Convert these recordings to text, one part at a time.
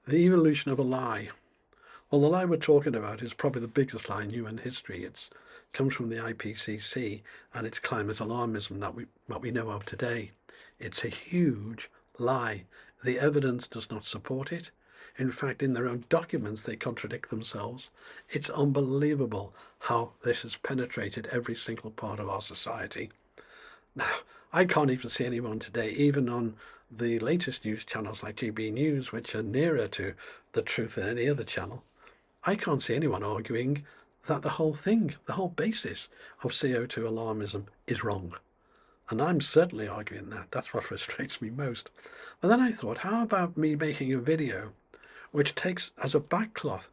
The evolution of a lie. Well, the lie we're talking about is probably the biggest lie in human history. It comes from the IPCC, and it's climate alarmism that what we know of today. It's a huge lie. The evidence does not support it. In fact, in their own documents, they contradict themselves. It's unbelievable how this has penetrated every single part of our society. Now, I can't even see anyone today, even on the latest news channels like GB News, which are nearer to the truth than any other channel. I can't see anyone arguing that the whole thing, the whole basis of CO2 alarmism is wrong. And I'm certainly arguing that. That's what frustrates me most. And then I thought, how about me making a video which takes as a backcloth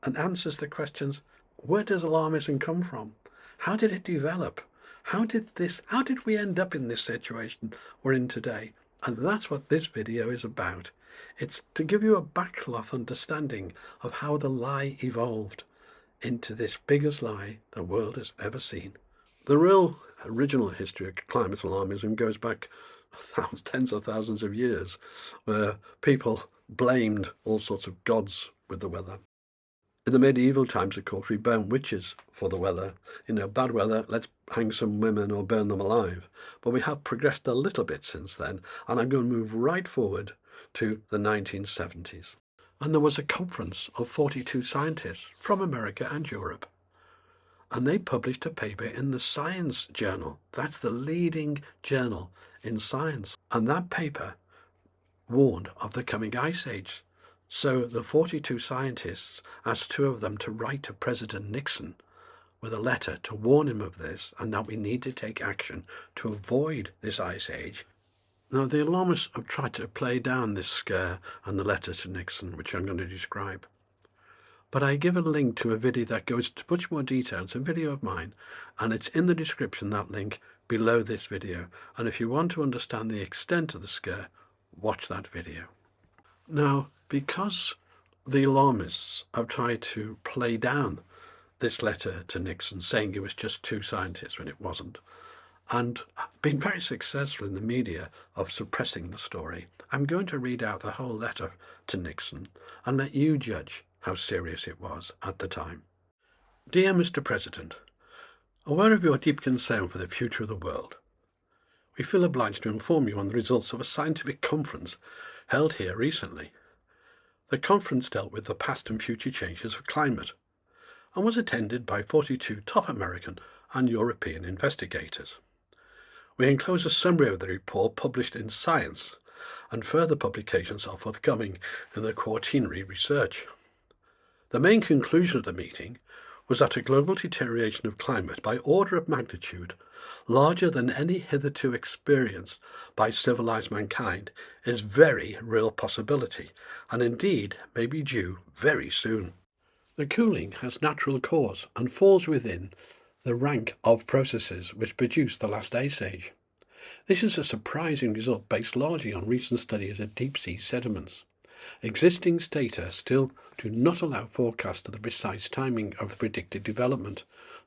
and answers the questions, where does alarmism come from? How did it develop? How did we end up in this situation we're in today? And that's what this video is about. It's to give you a backcloth understanding of how the lie evolved into this biggest lie the world has ever seen. The real original history of climate alarmism goes back tens of thousands of years, where people blamed all sorts of gods with the weather. In the medieval times, of course, we burned witches for the weather. Bad weather, let's hang some women or burn them alive. But we have progressed a little bit since then, and I'm going to move right forward to the 1970s. And there was a conference of 42 scientists from America and Europe. And they published a paper in the Science Journal. That's the leading journal in science. And that paper warned of the coming ice age. So the 42 scientists asked two of them to write to President Nixon with a letter to warn him of this and that we need to take action to avoid this ice age. Now, the alarmists have tried to play down this scare and the letter to Nixon, which I'm going to describe. But I give a link to a video that goes into much more detail. It's a video of mine, and it's in the description, that link, below this video. And if you want to understand the extent of the scare, watch that video. Now, because the alarmists have tried to play down this letter to Nixon, saying it was just two scientists when it wasn't, and been very successful in the media of suppressing the story, I'm going to read out the whole letter to Nixon and let you judge how serious it was at the time. Dear Mr. President, aware of your deep concern for the future of the world, we feel obliged to inform you on the results of a scientific conference held here recently. The conference dealt with the past and future changes of climate and was attended by 42 top American and European investigators. We enclose a summary of the report published in Science, and further publications are forthcoming in the quaternary research. The main conclusion of the meeting was that a global deterioration of climate by order of magnitude larger than any hitherto experienced by civilized mankind is very real possibility, and indeed may be due very soon. The cooling has natural cause and falls within the rank of processes which produced the last ice age. This is a surprising result based largely on recent studies of deep-sea sediments. Existing data still do not allow forecast of the precise timing of the predicted development,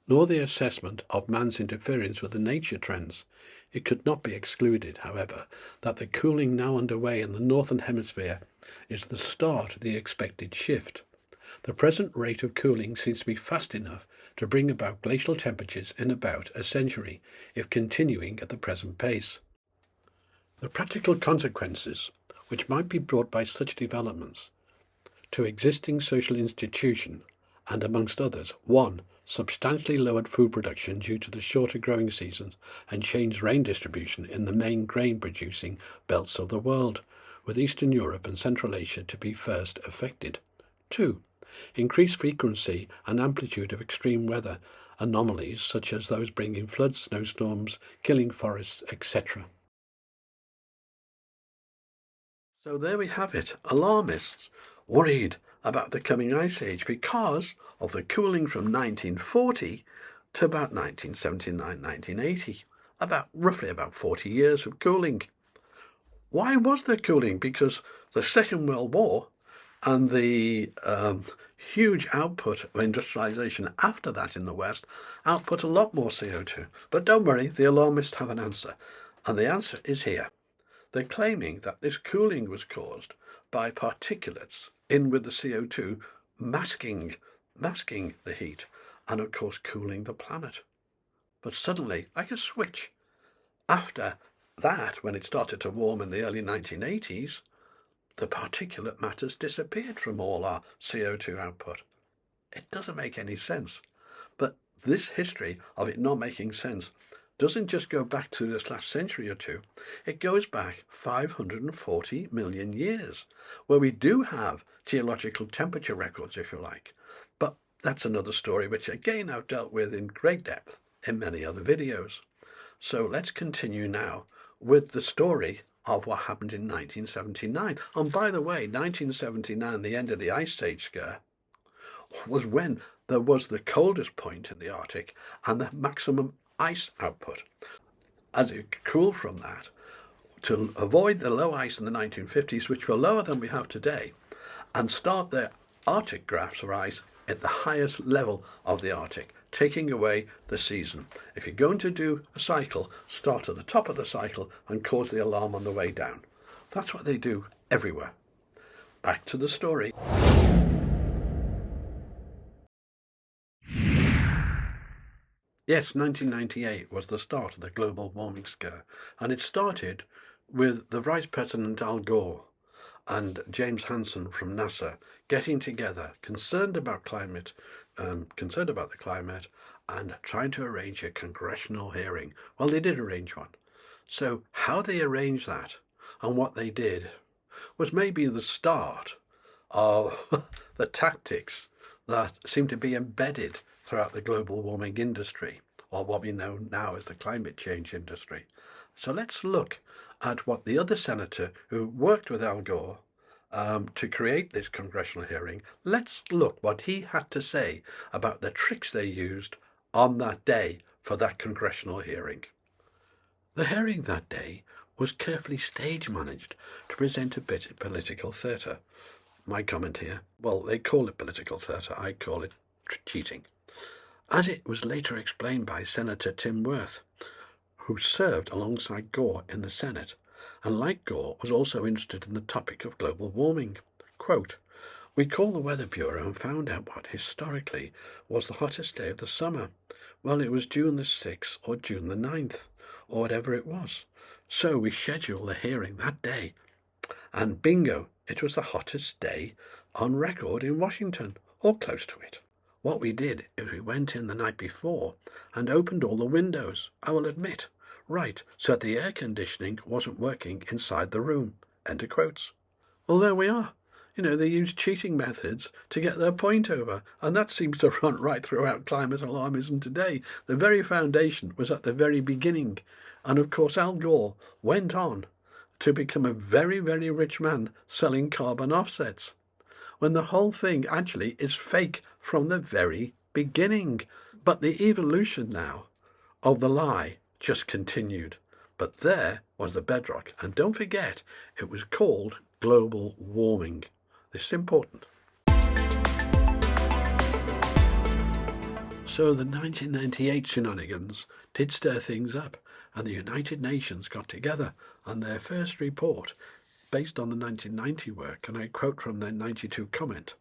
nor the assessment of man's interference with the nature trends. It could not be excluded, however, that the cooling now underway in the northern hemisphere is the start of the expected shift. The present rate of cooling seems to be fast enough to bring about glacial temperatures in about a century, if continuing at the present pace. The practical consequences which might be brought by such developments to existing social institutions, and amongst others, 1. Substantially lowered food production due to the shorter growing seasons and changed rain distribution in the main grain-producing belts of the world, with Eastern Europe and Central Asia to be first affected. 2. Increased frequency and amplitude of extreme weather anomalies, such as those bringing floods, snowstorms, killing forests, etc. So there we have it. Alarmists worried about the coming ice age because of the cooling from 1940 to about 1979, 1980. Roughly about 40 years of cooling. Why was there cooling? Because the Second World War and the huge output of industrialization after that in the West output a lot more CO2. But don't worry, the alarmists have an answer. And the answer is here. They're claiming that this cooling was caused by particulates in with the CO2, masking the heat, and of course cooling the planet. But suddenly, like a switch, after that, when it started to warm in the early 1980s, the particulate matters disappeared from all our CO2 output. It doesn't make any sense. But this history of it not making sense doesn't just go back to this last century or two. It goes back 540 million years, where we do have geological temperature records, if you like. But that's another story, which again I've dealt with in great depth in many other videos. So let's continue now with the story of what happened in 1979. And by the way, 1979, the end of the Ice Age scare, was when there was the coldest point in the Arctic and the maximum ice output. As it cooled from that, to avoid the low ice in the 1950s, which were lower than we have today, and start the Arctic graphs of ice at the highest level of the Arctic, taking away the season. If you're going to do a cycle, start at the top of the cycle and cause the alarm on the way down. That's what they do everywhere. Back to the story. Yes, 1998 was the start of the global warming scare, and it started with the Vice President Al Gore and James Hansen from NASA getting together, concerned about the climate, and trying to arrange a congressional hearing. Well, they did arrange one. So how they arranged that and what they did was maybe the start of the tactics that seem to be embedded throughout the global warming industry, or what we know now as the climate change industry. So let's look at what the other senator who worked with Al Gore to create this congressional hearing, let's look what he had to say about the tricks they used on that day for that congressional hearing. The hearing that day was carefully stage managed to present a bit of political theatre. My comment here, well, they call it political theatre, I call it cheating. As it was later explained by Senator Tim Wirth, who served alongside Gore in the Senate, and like Gore was also interested in the topic of global warming. Quote, "We called the Weather Bureau and found out what historically was the hottest day of the summer. Well, it was June the 6th or June the 9th, or whatever it was. So we scheduled the hearing that day. And bingo, it was the hottest day on record in Washington, or close to it. What we did is we went in the night before and opened all the windows, I will admit, right, so that the air conditioning wasn't working inside the room." End of quotes. Well, there we are. They use cheating methods to get their point over, and that seems to run right throughout climate alarmism today. The very foundation was at the very beginning, and of course Al Gore went on to become a very, very rich man selling carbon offsets, when the whole thing actually is fake from the very beginning. But the evolution now of the lie just continued. But there was the bedrock, and don't forget, it was called global warming. This is important. So the 1998 shenanigans did stir things up, and the United Nations got together on their first report based on the 1990 work, and I quote from their 92 comment.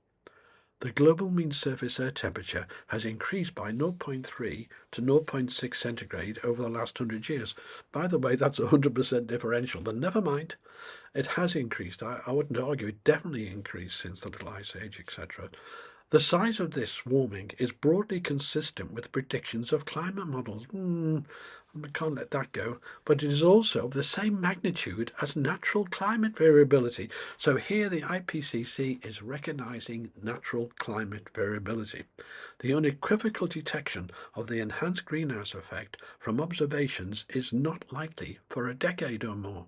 "The global mean surface air temperature has increased by 0.3 to 0.6 centigrade over the last 100 years. By the way, that's 100% differential, but never mind. It has increased. I wouldn't argue it definitely increased since the Little Ice Age, etc. The size of this warming is broadly consistent with predictions of climate models." I can't let that go. But it is also of the same magnitude as natural climate variability. So here the IPCC is recognizing natural climate variability. The unequivocal detection of the enhanced greenhouse effect from observations is not likely for a decade or more.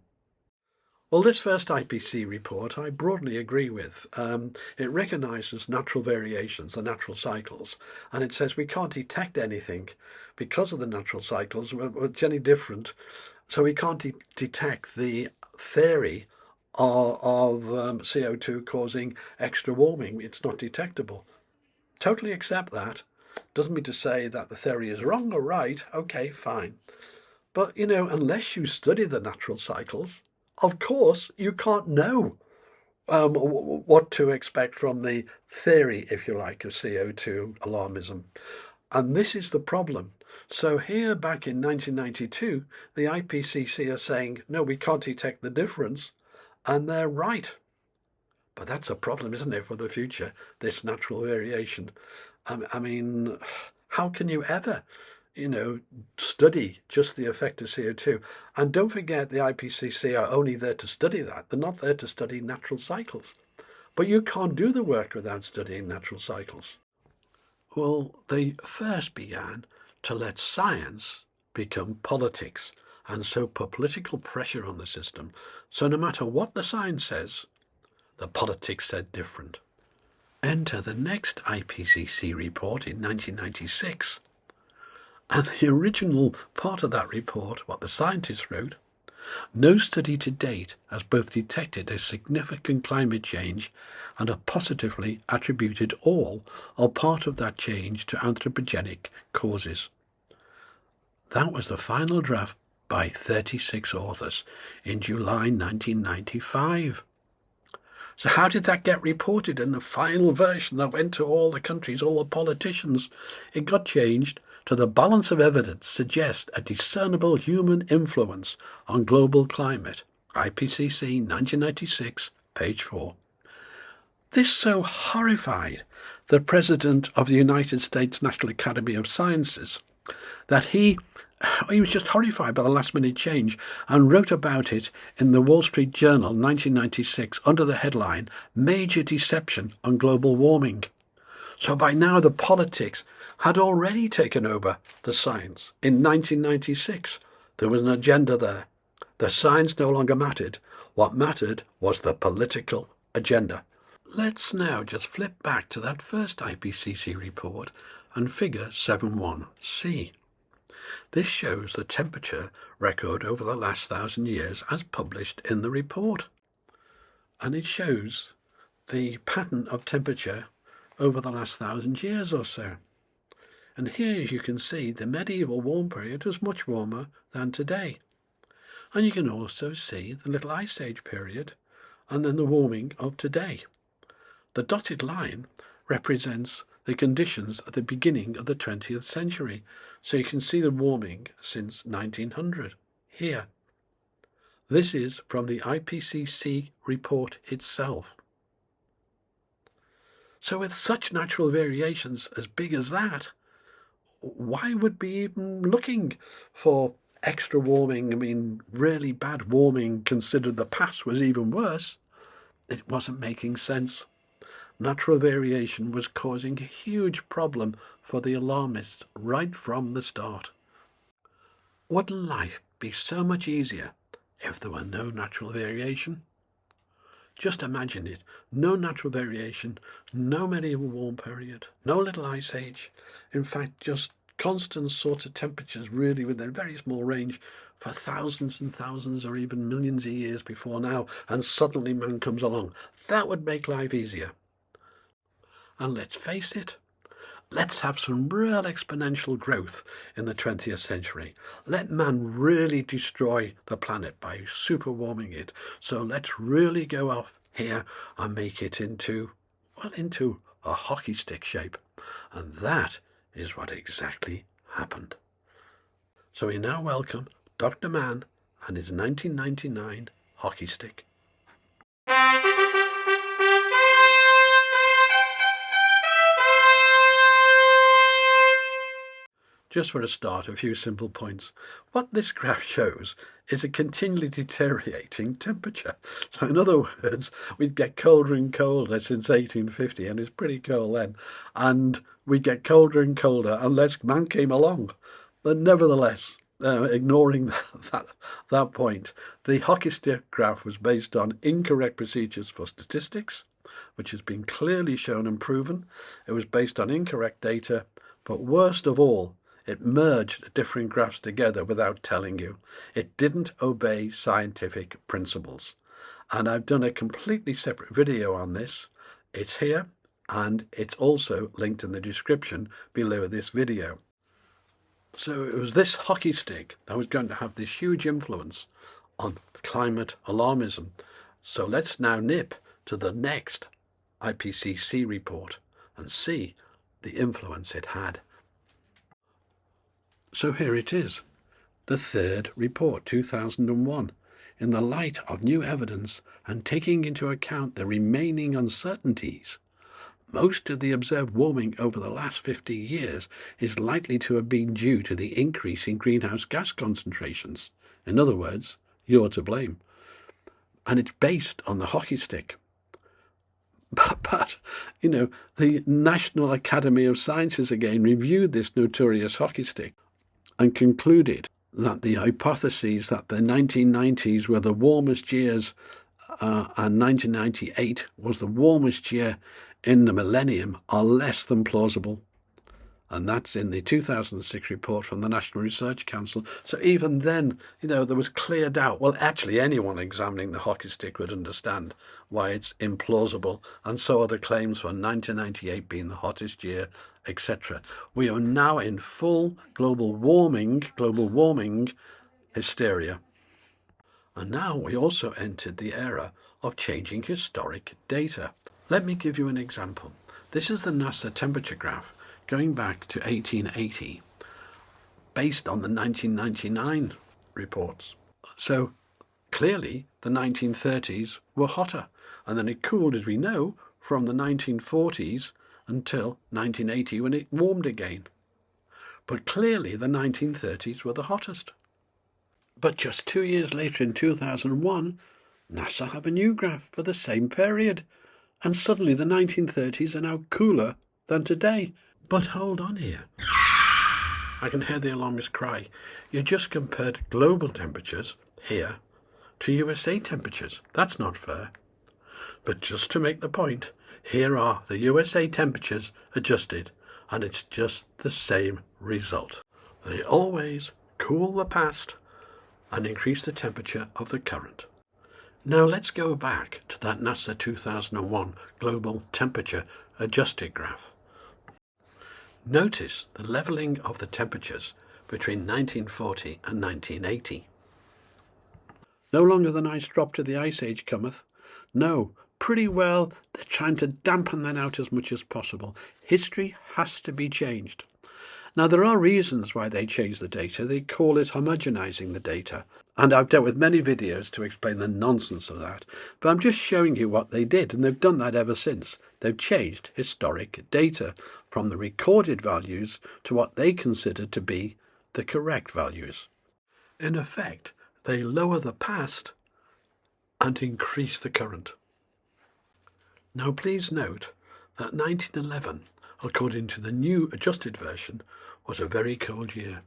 Well, this first IPCC report I broadly agree with. It recognises natural variations, the natural cycles, and it says we can't detect anything because of the natural cycles, which any different. So we can't detect the theory of CO2 causing extra warming. It's not detectable. Totally accept that. Doesn't mean to say that the theory is wrong or right. Okay, fine. But, unless you study the natural cycles, of course, you can't know what to expect from the theory, if you like, of CO2 alarmism. And this is the problem. So here back in 1992, the IPCC are saying, no, we can't detect the difference. And they're right. But that's a problem, isn't it, for the future, this natural variation? I mean, how can you ever, study just the effect of CO2? And don't forget, the IPCC are only there to study that. They're not there to study natural cycles. But you can't do the work without studying natural cycles. Well, they first began to let science become politics and so put political pressure on the system. So no matter what the science says, the politics said different. Enter the next IPCC report in 1996. And the original part of that report, what the scientists wrote, no study to date has both detected a significant climate change and have positively attributed all or part of that change to anthropogenic causes. That was the final draft by 36 authors in July 1995. So how did that get reported in the final version that went to all the countries, all the politicians? It got changed to the balance of evidence suggests a discernible human influence on global climate. IPCC 1996, page 4. This so horrified the President of the United States National Academy of Sciences that he was just horrified by the last-minute change and wrote about it in the Wall Street Journal 1996 under the headline, Major Deception on Global Warming. So by now the politics had already taken over the science. In 1996, there was an agenda there. The science no longer mattered. What mattered was the political agenda. Let's now just flip back to that first IPCC report and figure 7.1c. This shows the temperature record over the last 1,000 years as published in the report. And it shows the pattern of temperature over the last 1,000 years or so. And here, as you can see, the medieval warm period was much warmer than today. And you can also see the Little Ice Age period and then the warming of today. The dotted line represents the conditions at the beginning of the 20th century. So you can see the warming since 1900 here. This is from the IPCC report itself. So with such natural variations as big as that, why would we even looking for extra warming? I mean, really bad warming considered the past was even worse. It wasn't making sense. Natural variation was causing a huge problem for the alarmists right from the start. Would life be so much easier if there were no natural variation? Just imagine it. No natural variation, no medieval warm period, no little ice age. In fact, just constant sort of temperatures really within a very small range for thousands and thousands or even millions of years before now, and suddenly man comes along. That would make life easier. And let's face it, let's have some real exponential growth in the 20th century. Let man really destroy the planet by super warming it. So let's really go off here and make it into a hockey stick shape. And that is what exactly happened. So we now welcome Dr. Mann and his 1999 hockey stick. Just for a start, a few simple points. What this graph shows is a continually deteriorating temperature. So in other words, we'd get colder and colder since 1850, and it's pretty cold then. And we'd get colder and colder unless man came along. But nevertheless, ignoring that point, the hockey stick graph was based on incorrect procedures for statistics, which has been clearly shown and proven. It was based on incorrect data, but worst of all, it merged different graphs together without telling you. It didn't obey scientific principles. And I've done a completely separate video on this. It's here, and it's also linked in the description below this video. So it was this hockey stick that was going to have this huge influence on climate alarmism. So let's now nip to the next IPCC report and see the influence it had. So here it is, the third report, 2001. In the light of new evidence and taking into account the remaining uncertainties, most of the observed warming over the last 50 years is likely to have been due to the increase in greenhouse gas concentrations. In other words, you're to blame. And it's based on the hockey stick. But the National Academy of Sciences again reviewed this notorious hockey stick and concluded that the hypotheses that the 1990s were the warmest years and 1998 was the warmest year in the millennium are less than plausible. And that's in the 2006 report from the National Research Council. So even then, there was clear doubt. Well, actually, anyone examining the hockey stick would understand why it's implausible. And so are the claims for 1998 being the hottest year, etc. We are now in full global warming hysteria. And now we also entered the era of changing historic data. Let me give you an example. This is the NASA temperature graph going back to 1880, based on the 1999 reports. So clearly the 1930s were hotter, and then it cooled, as we know, from the 1940s until 1980 when it warmed again. But clearly the 1930s were the hottest. But just 2 years later, in 2001, NASA have a new graph for the same period, and suddenly the 1930s are now cooler than today. But hold on here. I can hear the alarmist cry. You just compared global temperatures here to USA temperatures. That's not fair. But just to make the point, here are the USA temperatures adjusted, and it's just the same result. They always cool the past and increase the temperature of the current. Now let's go back to that NASA 2001 global temperature adjusted graph. Notice the levelling of the temperatures between 1940 and 1980. No longer the nice drop to the ice age cometh. No, pretty well they're trying to dampen that out as much as possible. History has to be changed. Now there are reasons why they change the data. They call it homogenizing the data. And I've dealt with many videos to explain the nonsense of that. But I'm just showing you what they did, and they've done that ever since. They've changed historic data from the recorded values to what they consider to be the correct values. In effect, they lower the past and increase the current. Now please note that 1911, according to the new adjusted version, was a very cold year,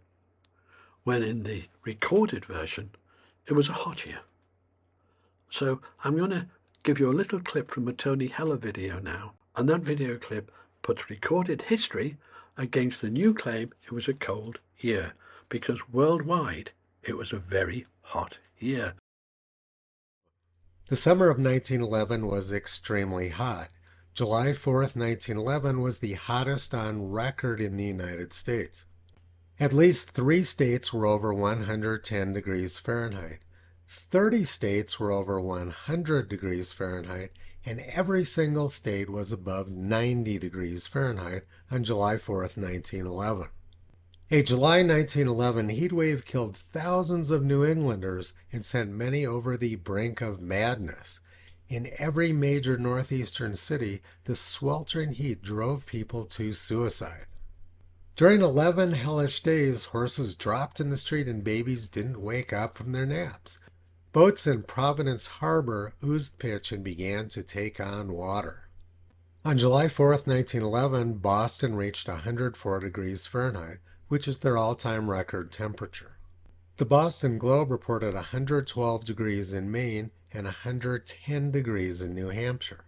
when in the recorded version it was a hot year. So I'm going to give you a little clip from a Tony Heller video now, and that video clip puts recorded history against the new claim it was a cold year, because worldwide it was a very hot year. The summer of 1911 was extremely hot. July 4th, 1911 was the hottest on record in the United States. At least 3 states were over 110 degrees Fahrenheit. 30 states were over 100 degrees Fahrenheit, and every single state was above 90 degrees Fahrenheit on July 4th, 1911. A July 1911 heat wave killed thousands of New Englanders and sent many over the brink of madness. In every major northeastern city, the sweltering heat drove people to suicide. During 11 hellish days, horses dropped in the street and babies didn't wake up from their naps. Boats in Providence Harbor oozed pitch and began to take on water. On July 4th, 1911, Boston reached 104 degrees Fahrenheit, which is their all-time record temperature. The Boston Globe reported 112 degrees in Maine and 110 degrees in New Hampshire.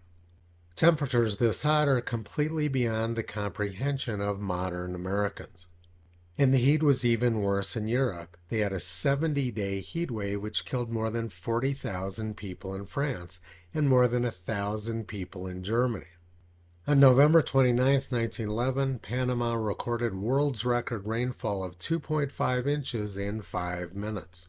Temperatures this hot are completely beyond the comprehension of modern Americans. And the heat was even worse in Europe. They had a 70-day heat wave which killed more than 40,000 people in France and more than 1,000 people in Germany. On November 29, 1911, Panama recorded world's record rainfall of 2.5 inches in 5 minutes.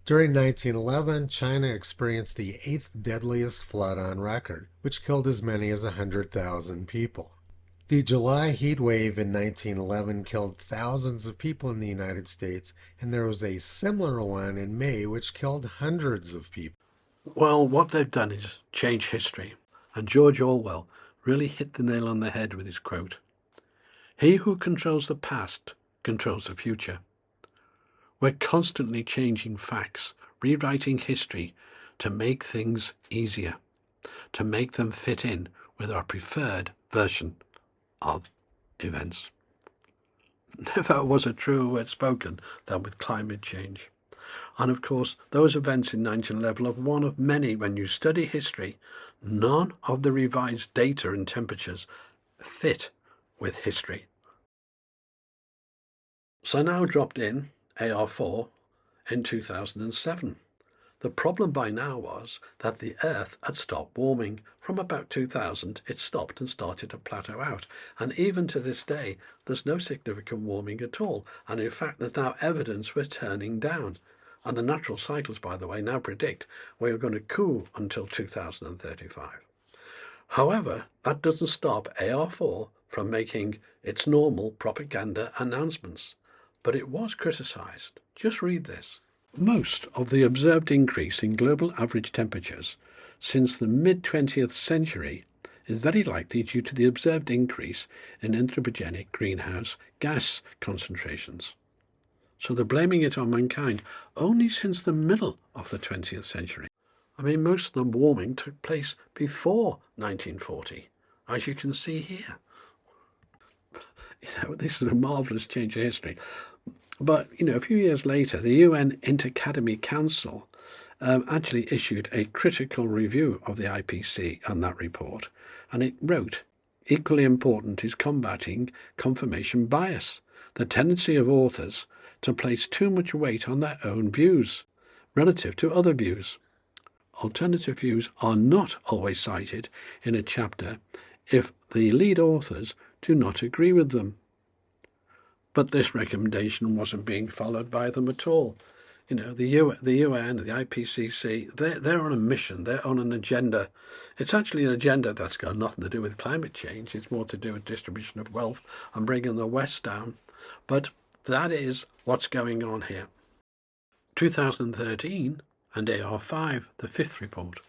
During 1911, China experienced the 8th deadliest flood on record, which killed as many as 100,000 people. The July heat wave in 1911 killed thousands of people in the United States, and there was a similar one in May which killed hundreds of people. Well, what they've done is change history. And George Orwell really hit the nail on the head with his quote. He who controls the past controls the future. We're constantly changing facts, rewriting history to make things easier, to make them fit in with our preferred version of events. Never was a truer word spoken than with climate change. And of course, those events in 1911 are one of many. When you study history, none of the revised data and temperatures fit with history. So now dropped in AR4 in 2007. The problem by now was that the Earth had stopped warming. From about 2000, it stopped and started to plateau out. And even to this day, there's no significant warming at all. And in fact, there's now evidence we're turning down. And the natural cycles, by the way, now predict we're going to cool until 2035. However, that doesn't stop AR4 from making its normal propaganda announcements. But it was criticised. Just read this. Most of the observed increase in global average temperatures since the mid-20th century is very likely due to the observed increase in anthropogenic greenhouse gas concentrations. So they're blaming it on mankind only since the middle of the 20th century. I mean, most of the warming took place before 1940, as you can see here. This is a marvellous change in history. But, a few years later, the UN Inter-Academy Council actually issued a critical review of the IPCC and that report. And it wrote, equally important is combating confirmation bias, the tendency of authors to place too much weight on their own views relative to other views. Alternative views are not always cited in a chapter if the lead authors do not agree with them. But this recommendation wasn't being followed by them at all. The UN, the IPCC, they're on a mission, they're on an agenda. It's actually an agenda that's got nothing to do with climate change. It's more to do with distribution of wealth and bringing the West down. But that is what's going on here. 2013 and AR5, the fifth report.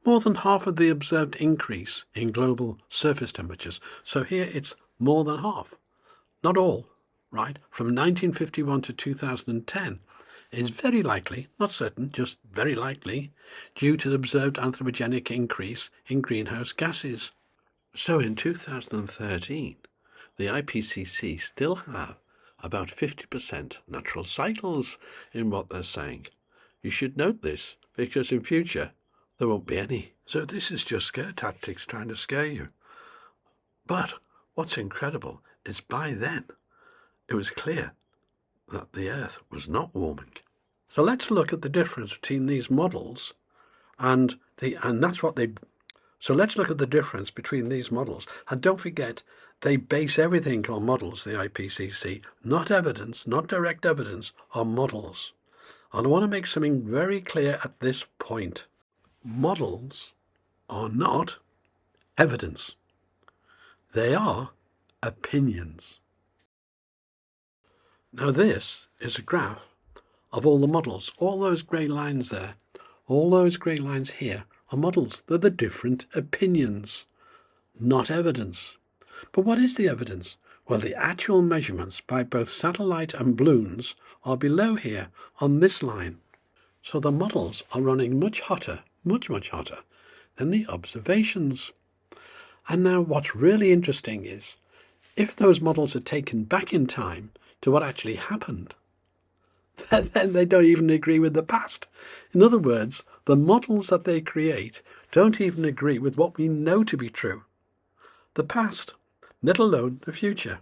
More than half of the observed increase in global surface temperatures. So here it's more than half. Not all, right? From 1951 to 2010 is very likely, not certain, just very likely, due to the observed anthropogenic increase in greenhouse gases. So in 2013, the IPCC still have about 50% natural cycles in what they're saying. You should note this, because in future there won't be any. So this is just scare tactics trying to scare you. But what's incredible is by then it was clear that the Earth was not warming. So let's look at the difference between these models and that's what they. So let's look at the difference between these models. And don't forget, they base everything on models, the IPCC, not evidence, not direct evidence, on models. And I want to make something very clear at this point. Models are not evidence. They are opinions. Now this is a graph of all the models. All those grey lines there, all those grey lines here are models. They're the different opinions, not evidence. But what is the evidence? Well, the actual measurements by both satellite and balloons are below here on this line. So the models are running much hotter, much hotter than the observations. And now what's really interesting is, if those models are taken back in time to what actually happened, then they don't even agree with the past. In other words, the models that they create don't even agree with what we know to be true. The past, let alone the future.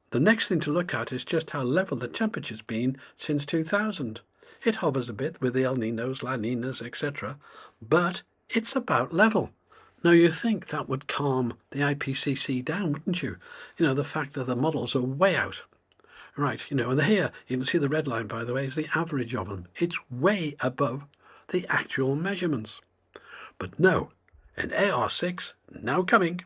The next thing to look at is just how level the temperature's been since 2000. It hovers a bit with the El Ninos, La Ninas, etc., but it's about level. Now, you think that would calm the IPCC down, wouldn't you? The fact that the models are way out. Right, and here you can see the red line, by the way, is the average of them. It's way above the actual measurements. But no, in AR6, now coming,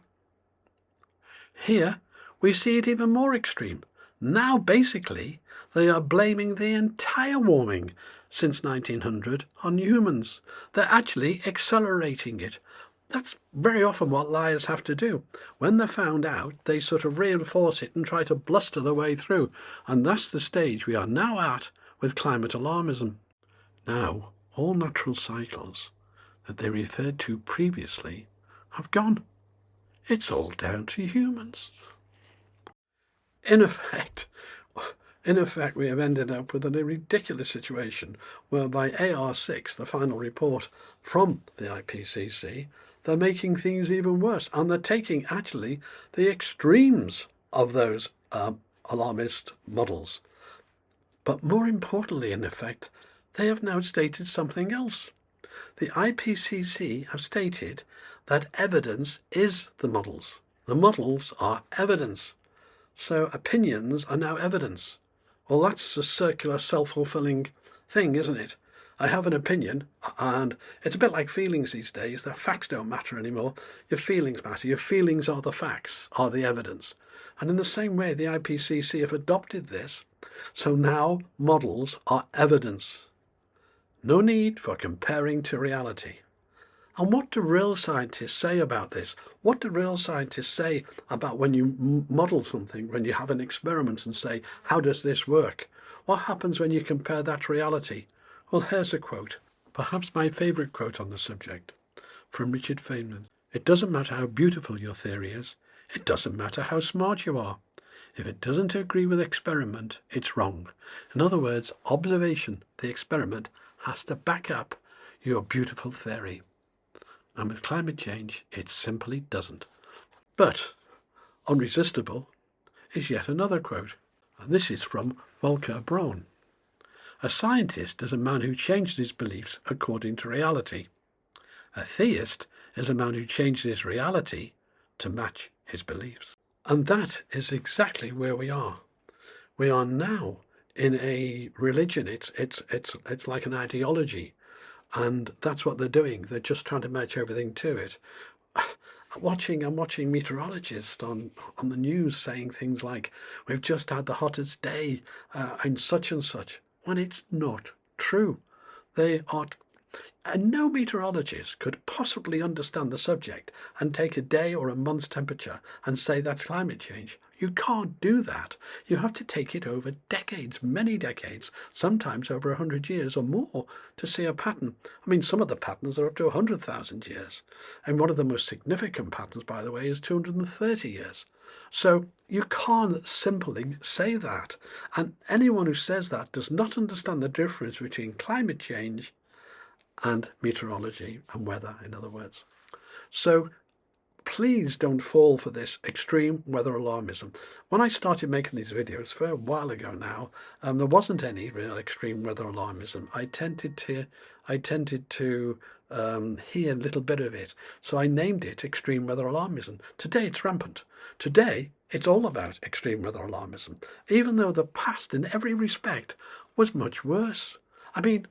here we see it even more extreme. Now basically they are blaming the entire warming since 1900 on humans. They're actually accelerating it. That's very often what liars have to do. When they're found out, they sort of reinforce it and try to bluster their way through. And that's the stage we are now at with climate alarmism. Now, all natural cycles that they referred to previously have gone. It's all down to humans. In effect, we have ended up with a ridiculous situation whereby AR6, the final report from the IPCC, they're making things even worse, and they're taking actually the extremes of those alarmist models. But more importantly, in effect, they have now stated something else. The IPCC have stated that evidence is the models. The models are evidence. So opinions are now evidence. Well, that's a circular, self-fulfilling thing, isn't it? I have an opinion, and it's a bit like feelings these days. The facts don't matter anymore. Your feelings matter. Your feelings are the facts, are the evidence. And in the same way, the IPCC have adopted this. So now models are evidence. No need for comparing to reality. And what do real scientists say about this? What do real scientists say about when you model something, when you have an experiment and say, how does this work? What happens when you compare that to reality? Well, here's a quote, perhaps my favourite quote on the subject, from Richard Feynman. It doesn't matter how beautiful your theory is. It doesn't matter how smart you are. If it doesn't agree with experiment, it's wrong. In other words, observation, the experiment, has to back up your beautiful theory. And with climate change, it simply doesn't. But unresistible is yet another quote, and this is from Volker Braun. A scientist is a man who changes his beliefs according to reality. A theist is a man who changes his reality to match his beliefs. And that is exactly where we are. We are now in a religion. It's like an ideology. And that's what they're doing. They're just trying to match everything to it. I'm watching meteorologists on the news saying things like, we've just had the hottest day and such, when it's not true. They are, and no meteorologist could possibly understand the subject and take a day or a month's temperature and say that's climate change. You can't do that. You have to take it over decades, many decades, sometimes over 100 years or more to see a pattern. I mean, some of the patterns are up to 100,000 years. And one of the most significant patterns, by the way, is 230 years. So you can't simply say that. And anyone who says that does not understand the difference between climate change and meteorology and weather, in other words. So please don't fall for this extreme weather alarmism. When I started making these videos for a while ago now, there wasn't any real extreme weather alarmism. I tended to hear a little bit of it, so I named it extreme weather alarmism. Today it's rampant. Today it's all about extreme weather alarmism, even though the past in every respect was much worse. I mean,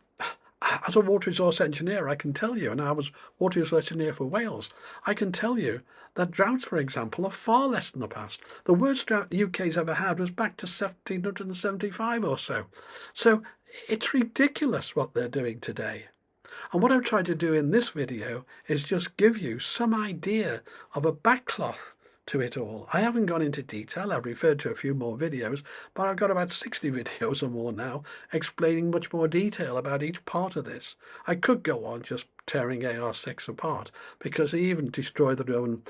as a water resource engineer, I can tell you, and I was water resource engineer for Wales, I can tell you that droughts, for example, are far less than the past. The worst drought the UK's ever had was back to 1775 or so. So it's ridiculous what they're doing today. And what I've tried to do in this video is just give you some idea of a backcloth to it all. I haven't gone into detail. I've referred to a few more videos, but I've got about 60 videos or more now explaining much more detail about each part of this. I could go on just tearing AR6 apart, because they even destroy their own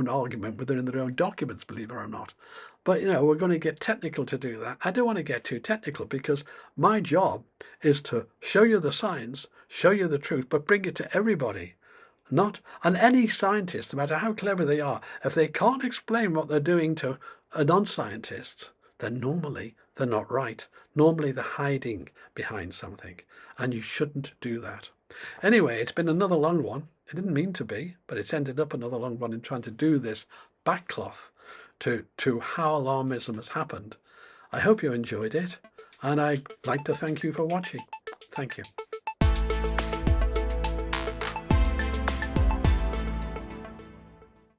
argument within their own documents, believe it or not. But, we're going to get technical to do that. I don't want to get too technical, because my job is to show you the science, show you the truth, but bring it to everybody. And any scientist, no matter how clever they are, if they can't explain what they're doing to a non-scientist, then normally they're not right. Normally they're hiding behind something, and you shouldn't do that. Anyway, it's been another long one. It didn't mean to be, but it's ended up another long one in trying to do this backcloth to how alarmism has happened. I hope you enjoyed it, and I'd like to thank you for watching. Thank you.